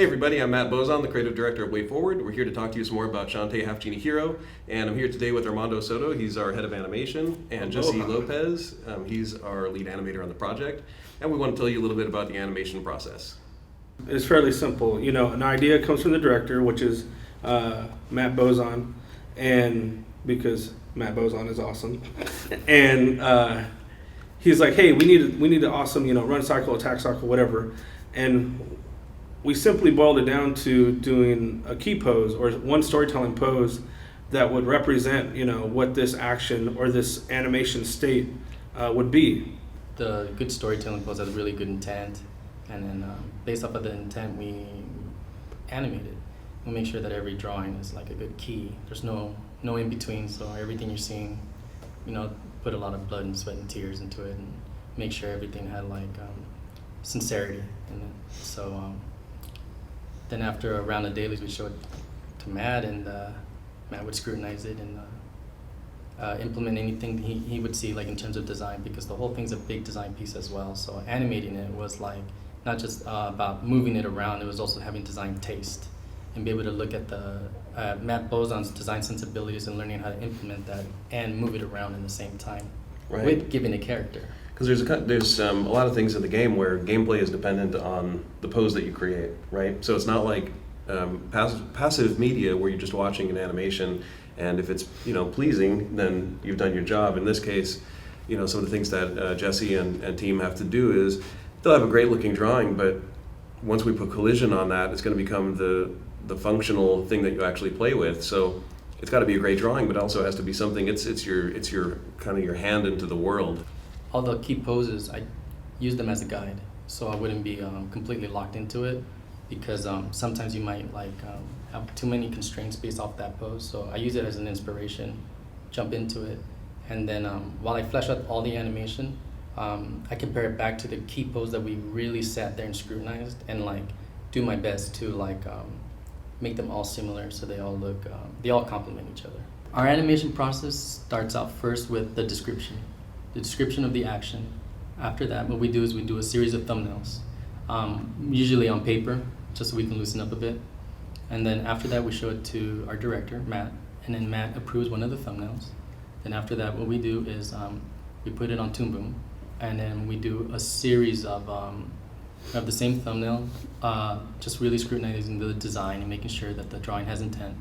Hey everybody, I'm Matt Bozon, the creative director of WayForward. We're here to talk to you some more about Shantae, Half-Genie Hero, and I'm here today with Armando Soto. He's our head of animation, and Jesse Lopez. He's our lead animator on the project, and we want to tell you a little bit about the animation process. It's fairly simple. You know, an idea comes from the director, which is Matt Bozon, and because Matt Bozon is awesome, and he's like, "Hey, we need an awesome, run cycle, attack cycle, whatever," and we simply boiled it down to doing a key pose or one storytelling pose that would represent, what this action or this animation state would be. The good storytelling pose has really good intent, and then based off of the intent, we animate it. We make sure that every drawing is like a good key. There's no in between, so everything you're seeing, put a lot of blood and sweat and tears into it, and make sure everything had like sincerity in it. So. Then after a round of dailies, we show it to Matt, and Matt would scrutinize it and implement anything he would see, like in terms of design, because the whole thing's a big design piece as well. So animating it was like not just about moving it around; it was also having design taste and be able to look at the Matt Bozon's design sensibilities and learning how to implement that and move it around in the same time, Right. with giving a character. Because there's a lot of things in the game where gameplay is dependent on the pose that you create, right? So it's not like passive media where you're just watching an animation, and if it's pleasing, then you've done your job. In this case, some of the things that Jesse and team have to do is they'll have a great looking drawing, but once we put collision on that, it's going to become the functional thing that you actually play with. So it's got to be a great drawing, but also has to be something. It's your kind of your hand into the world. All the key poses, I use them as a guide, so I wouldn't be completely locked into it, because sometimes you might have too many constraints based off that pose. So I use it as an inspiration, jump into it, and then while I flesh out all the animation, I compare it back to the key pose that we really sat there and scrutinized, and do my best to make them all similar, so they all look, they all complement each other. Our animation process starts out first with the description of the action. After that, what we do is we do a series of thumbnails, usually on paper, just so we can loosen up a bit. And then after that, we show it to our director, Matt, and then Matt approves one of the thumbnails. Then after that, what we do is we put it on Toon Boom, and then we do a series of the same thumbnail, just really scrutinizing the design and making sure that the drawing has intent.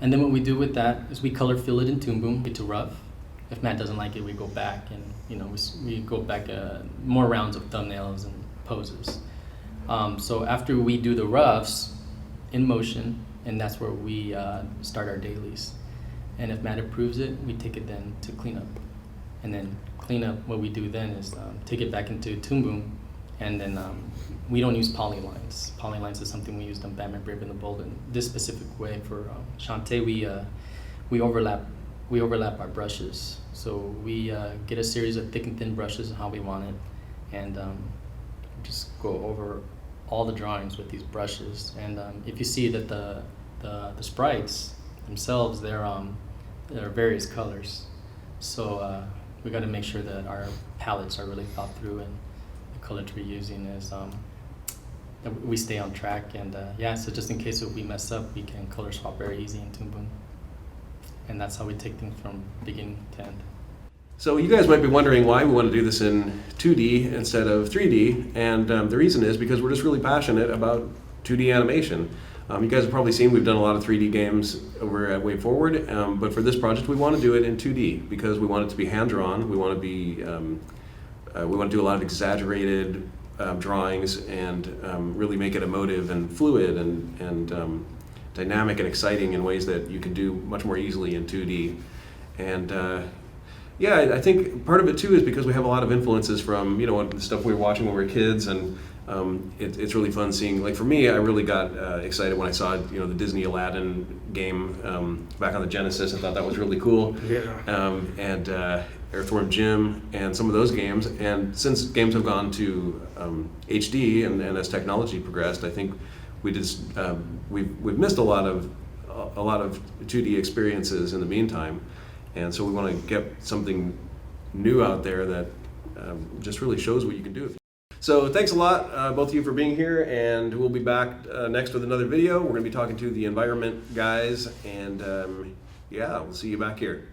And then what we do with that is we color fill it in Toon Boom, get to rough. If Matt doesn't like it, we go back and we go back more rounds of thumbnails and poses. So after we do the roughs in motion, and that's where we start our dailies. And if Matt approves it, we take it then to cleanup. And then cleanup, what we do then is take it back into Toon Boom, and then we don't use polylines. Polylines is something we used on Batman Brave and the Bold. In this specific way for Shantae, we overlap our brushes. So we get a series of thick and thin brushes and how we want it, and just go over all the drawings with these brushes. And if you see that the sprites themselves, they're various colors. So we got to make sure that our palettes are really thought through, and the colors we're using is that we stay on track. And so just in case if we mess up, we can color swap very easy in Toon Boom. And that's how we take things from beginning to end. So you guys might be wondering why we want to do this in 2D instead of 3D, and the reason is because we're just really passionate about 2D animation. You guys have probably seen we've done a lot of 3D games over at WayForward, but for this project we want to do it in 2D because we want it to be hand-drawn. We want to do a lot of exaggerated drawings and really make it emotive and fluid and dynamic and exciting in ways that you can do much more easily in 2D. And I think part of it too is because we have a lot of influences from the stuff we were watching when we were kids, and it's really fun seeing. Like for me, I really got excited when I saw the Disney Aladdin game back on the Genesis. I thought that was really cool. Yeah. And Earthworm Jim and some of those games. And since games have gone to HD and as technology progressed, I think we've missed a lot of 2D experiences in the meantime, and so we want to get something new out there that just really shows what you can do. So thanks a lot, both of you, for being here, and we'll be back next with another video. We're going to be talking to the environment guys, and yeah, we'll see you back here.